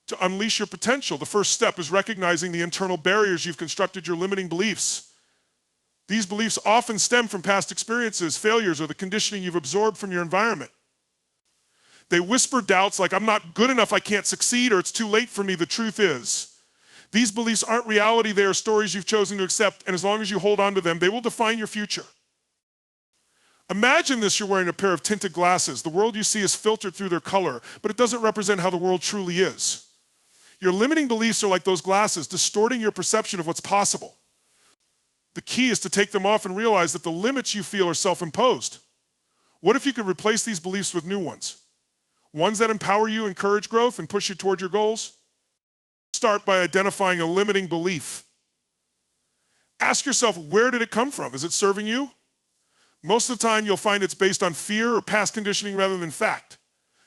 To unleash your potential, the first step is recognizing the internal barriers you've constructed, your limiting beliefs. These beliefs often stem from past experiences, failures, or the conditioning you've absorbed from your environment. They whisper doubts like, I'm not good enough, I can't succeed, or it's too late for me. The truth is, these beliefs aren't reality, they are stories you've chosen to accept, and as long as you hold on to them, they will define your future. Imagine this: you're wearing a pair of tinted glasses. The world you see is filtered through their color, but it doesn't represent how the world truly is. Your limiting beliefs are like those glasses, distorting your perception of what's possible. The key is to take them off and realize that the limits you feel are self-imposed. What if you could replace these beliefs with new ones? Ones that empower you, encourage growth, and push you toward your goals? Start by identifying a limiting belief. Ask yourself, where did it come from? Is it serving you? Most of the time, you'll find it's based on fear or past conditioning rather than fact.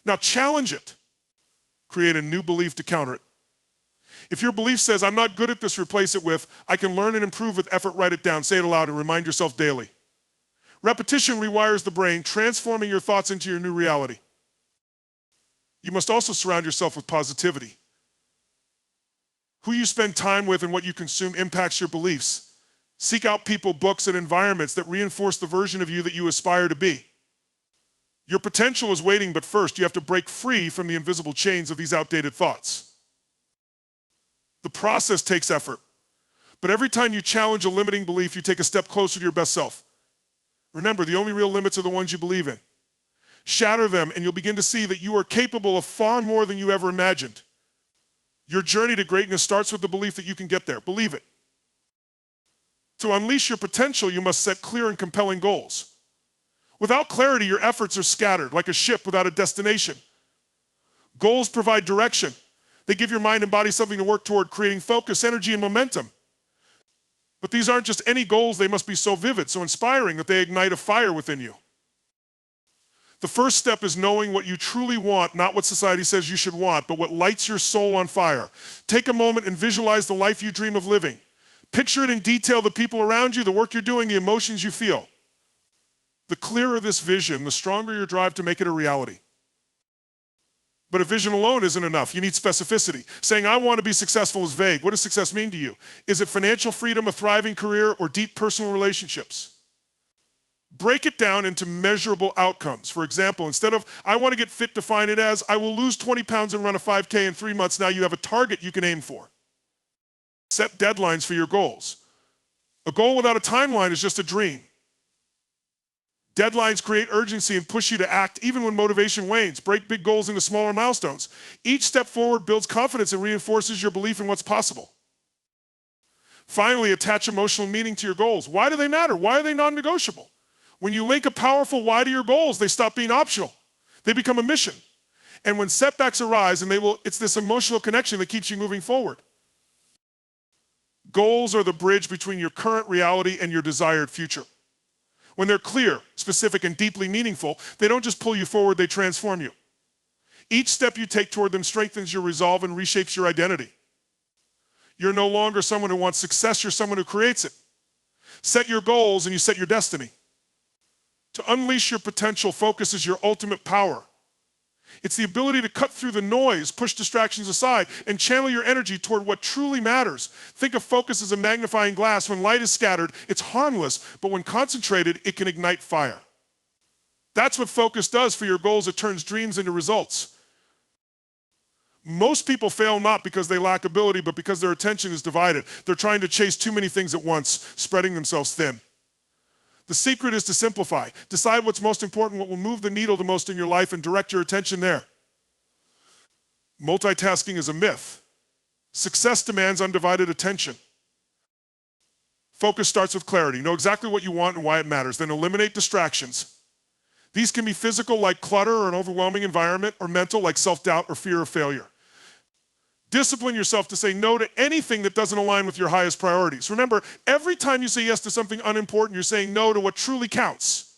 Now challenge it. Create a new belief to counter it. If your belief says, I'm not good at this, replace it with, I can learn and improve with effort. Write it down, say it aloud, and remind yourself daily. Repetition rewires the brain, transforming your thoughts into your new reality. You must also surround yourself with positivity. Who you spend time with and what you consume impacts your beliefs. Seek out people, books, and environments that reinforce the version of you that you aspire to be. Your potential is waiting, but first you have to break free from the invisible chains of these outdated thoughts. The process takes effort, but every time you challenge a limiting belief, you take a step closer to your best self. Remember, the only real limits are the ones you believe in. Shatter them, and you'll begin to see that you are capable of far more than you ever imagined. Your journey to greatness starts with the belief that you can get there. Believe it. To unleash your potential, you must set clear and compelling goals. Without clarity, your efforts are scattered like a ship without a destination. Goals provide direction. They give your mind and body something to work toward, creating focus, energy, and momentum. But these aren't just any goals, they must be so vivid, so inspiring that they ignite a fire within you. The first step is knowing what you truly want, not what society says you should want, but what lights your soul on fire. Take a moment and visualize the life you dream of living. Picture it in detail, the people around you, the work you're doing, the emotions you feel. The clearer this vision, the stronger your drive to make it a reality. But a vision alone isn't enough. You need specificity. Saying, I want to be successful is vague. What does success mean to you? Is it financial freedom, a thriving career, or deep personal relationships? Break it down into measurable outcomes. For example, instead of, I want to get fit, define it as, I will lose 20 pounds and run a 5K in 3 months. Now you have a target you can aim for. Set deadlines for your goals. A goal without a timeline is just a dream. Deadlines create urgency and push you to act even when motivation wanes. Break big goals into smaller milestones. Each step forward builds confidence and reinforces your belief in what's possible. Finally, attach emotional meaning to your goals. Why do they matter? Why are they non-negotiable? When you link a powerful why to your goals, they stop being optional. They become a mission. And when setbacks arise, it's this emotional connection that keeps you moving forward. Goals are the bridge between your current reality and your desired future. When they're clear, specific, and deeply meaningful, they don't just pull you forward, they transform you. Each step you take toward them strengthens your resolve and reshapes your identity. You're no longer someone who wants success, you're someone who creates it. Set your goals and you set your destiny. To unleash your potential, focus is your ultimate power. It's the ability to cut through the noise, push distractions aside, and channel your energy toward what truly matters. Think of focus as a magnifying glass. When light is scattered, it's harmless, but when concentrated, it can ignite fire. That's what focus does for your goals. It turns dreams into results. Most people fail not because they lack ability, but because their attention is divided. They're trying to chase too many things at once, spreading themselves thin. The secret is to simplify. Decide what's most important, what will move the needle the most in your life, and direct your attention there. Multitasking is a myth. Success demands undivided attention. Focus starts with clarity. Know exactly what you want and why it matters. Then eliminate distractions. These can be physical, like clutter or an overwhelming environment, or mental, like self-doubt or fear of failure. Discipline yourself to say no to anything that doesn't align with your highest priorities. Remember, every time you say yes to something unimportant, you're saying no to what truly counts.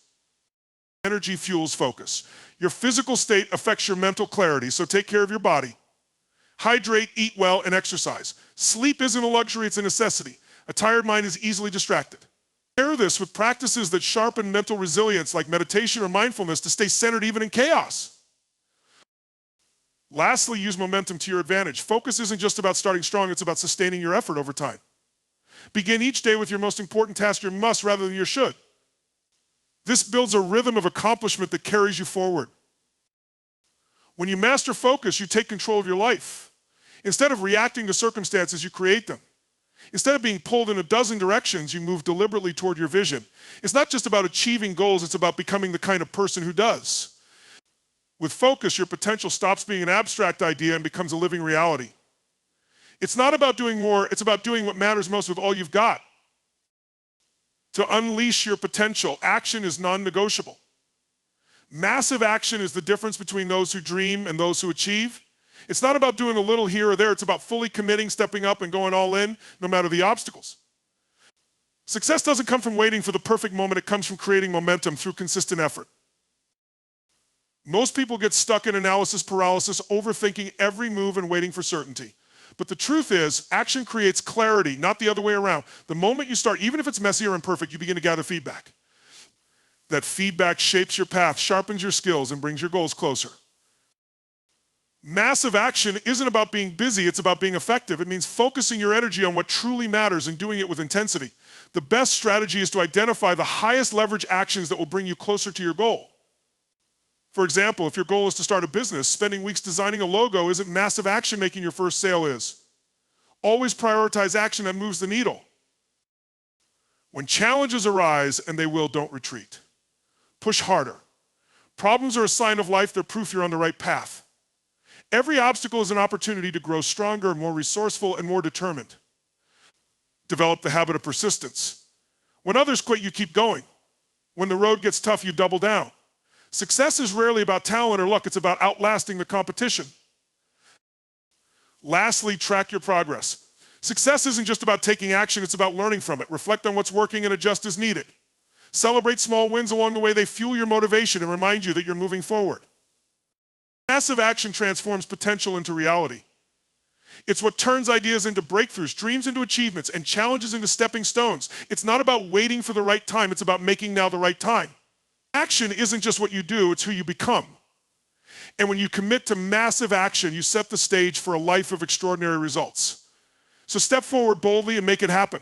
Energy fuels focus. Your physical state affects your mental clarity, so take care of your body. Hydrate, eat well, and exercise. Sleep isn't a luxury, it's a necessity. A tired mind is easily distracted. Pair this with practices that sharpen mental resilience, like meditation or mindfulness, to stay centered even in chaos. Lastly, use momentum to your advantage. Focus isn't just about starting strong, it's about sustaining your effort over time. Begin each day with your most important task, your must rather than your should. This builds a rhythm of accomplishment that carries you forward. When you master focus, you take control of your life. Instead of reacting to circumstances, you create them. Instead of being pulled in a dozen directions, you move deliberately toward your vision. It's not just about achieving goals, it's about becoming the kind of person who does. With focus, your potential stops being an abstract idea and becomes a living reality. It's not about doing more, it's about doing what matters most with all you've got. To unleash your potential, action is non-negotiable. Massive action is the difference between those who dream and those who achieve. It's not about doing a little here or there, it's about fully committing, stepping up, and going all in, no matter the obstacles. Success doesn't come from waiting for the perfect moment, it comes from creating momentum through consistent effort. Most people get stuck in analysis paralysis, overthinking every move and waiting for certainty. But the truth is, action creates clarity, not the other way around. The moment you start, even if it's messy or imperfect, you begin to gather feedback. That feedback shapes your path, sharpens your skills, and brings your goals closer. Massive action isn't about being busy, it's about being effective. It means focusing your energy on what truly matters and doing it with intensity. The best strategy is to identify the highest leverage actions that will bring you closer to your goal. For example, if your goal is to start a business, spending weeks designing a logo isn't massive action making your first sale is. Always prioritize action that moves the needle. When challenges arise, and they will, don't retreat. Push harder. Problems are a sign of life, they're proof you're on the right path. Every obstacle is an opportunity to grow stronger, more resourceful, and more determined. Develop the habit of persistence. When others quit, you keep going. When the road gets tough, you double down. Success is rarely about talent or luck, it's about outlasting the competition. Lastly, track your progress. Success isn't just about taking action, it's about learning from it. Reflect on what's working and adjust as needed. Celebrate small wins along the way, they fuel your motivation and remind you that you're moving forward. Massive action transforms potential into reality. It's what turns ideas into breakthroughs, dreams into achievements, and challenges into stepping stones. It's not about waiting for the right time, it's about making now the right time. Action isn't just what you do, it's who you become. And when you commit to massive action, you set the stage for a life of extraordinary results. So step forward boldly and make it happen.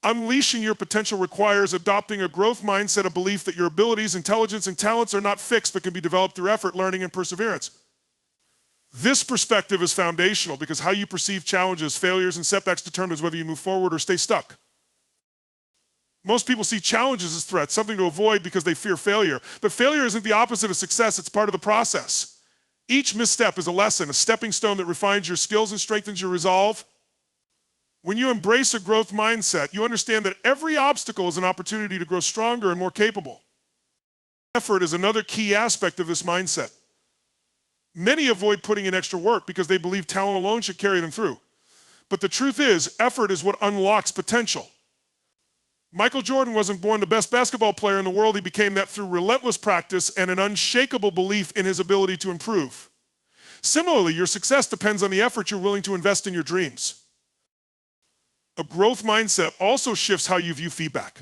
Unleashing your potential requires adopting a growth mindset, a belief that your abilities, intelligence, and talents are not fixed but can be developed through effort, learning, and perseverance. This perspective is foundational because how you perceive challenges, failures, and setbacks determines whether you move forward or stay stuck. Most people see challenges as threats, something to avoid because they fear failure. But failure isn't the opposite of success, it's part of the process. Each misstep is a lesson, a stepping stone that refines your skills and strengthens your resolve. When you embrace a growth mindset, you understand that every obstacle is an opportunity to grow stronger and more capable. Effort is another key aspect of this mindset. Many avoid putting in extra work because they believe talent alone should carry them through. But the truth is, effort is what unlocks potential. Michael Jordan wasn't born the best basketball player in the world. He became that through relentless practice and an unshakable belief in his ability to improve. Similarly, your success depends on the effort you're willing to invest in your dreams. A growth mindset also shifts how you view feedback.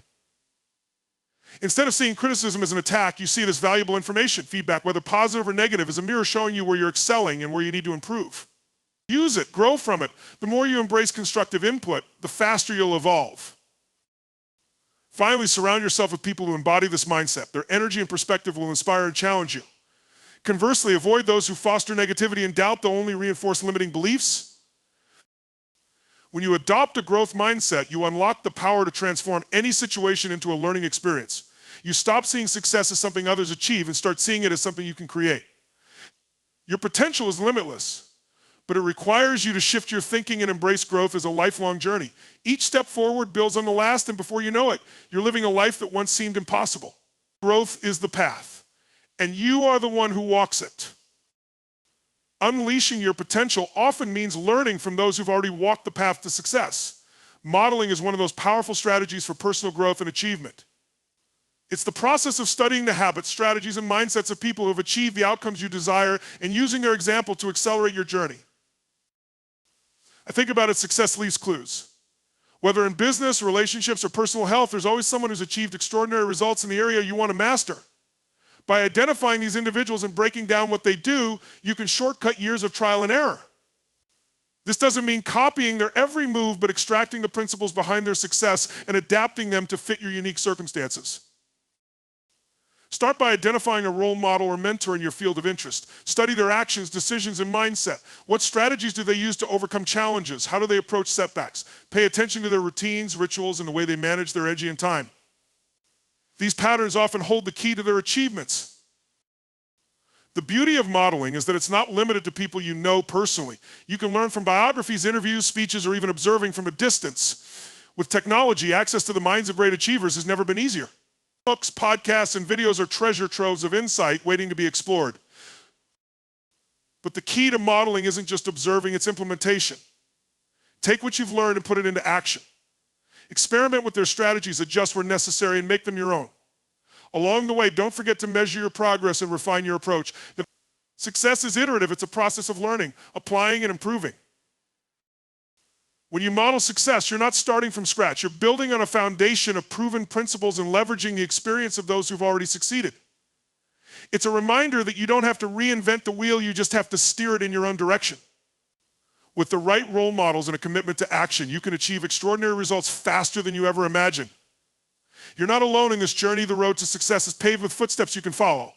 Instead of seeing criticism as an attack, you see it as valuable information. Feedback, whether positive or negative, is a mirror showing you where you're excelling and where you need to improve. Use it, grow from it. The more you embrace constructive input, the faster you'll evolve. Finally, surround yourself with people who embody this mindset. Their energy and perspective will inspire and challenge you. Conversely, avoid those who foster negativity and doubt. They'll only reinforce limiting beliefs. When you adopt a growth mindset, you unlock the power to transform any situation into a learning experience. You stop seeing success as something others achieve and start seeing it as something you can create. Your potential is limitless, but it requires you to shift your thinking and embrace growth as a lifelong journey. Each step forward builds on the last, and before you know it, you're living a life that once seemed impossible. Growth is the path, and you are the one who walks it. Unleashing your potential often means learning from those who've already walked the path to success. Modeling is one of those powerful strategies for personal growth and achievement. It's the process of studying the habits, strategies, and mindsets of people who have achieved the outcomes you desire and using their example to accelerate your journey. I think about it, success leaves clues. Whether in business, relationships, or personal health, there's always someone who's achieved extraordinary results in the area you want to master. By identifying these individuals and breaking down what they do, you can shortcut years of trial and error. This doesn't mean copying their every move, but extracting the principles behind their success and adapting them to fit your unique circumstances. Start by identifying a role model or mentor in your field of interest. Study their actions, decisions, and mindset. What strategies do they use to overcome challenges? How do they approach setbacks? Pay attention to their routines, rituals, and the way they manage their energy and time. These patterns often hold the key to their achievements. The beauty of modeling is that it's not limited to people you know personally. You can learn from biographies, interviews, speeches, or even observing from a distance. With technology, access to the minds of great achievers has never been easier. Books, podcasts, and videos are treasure troves of insight waiting to be explored. But the key to modeling isn't just observing, it's implementation. Take what you've learned and put it into action. Experiment with their strategies, adjust where necessary, and make them your own. Along the way, don't forget to measure your progress and refine your approach. Success is iterative. It's a process of learning, applying, and improving. When you model success, you're not starting from scratch. You're building on a foundation of proven principles and leveraging the experience of those who've already succeeded. It's a reminder that you don't have to reinvent the wheel, you just have to steer it in your own direction. With the right role models and a commitment to action, you can achieve extraordinary results faster than you ever imagined. You're not alone in this journey. The road to success is paved with footsteps you can follow.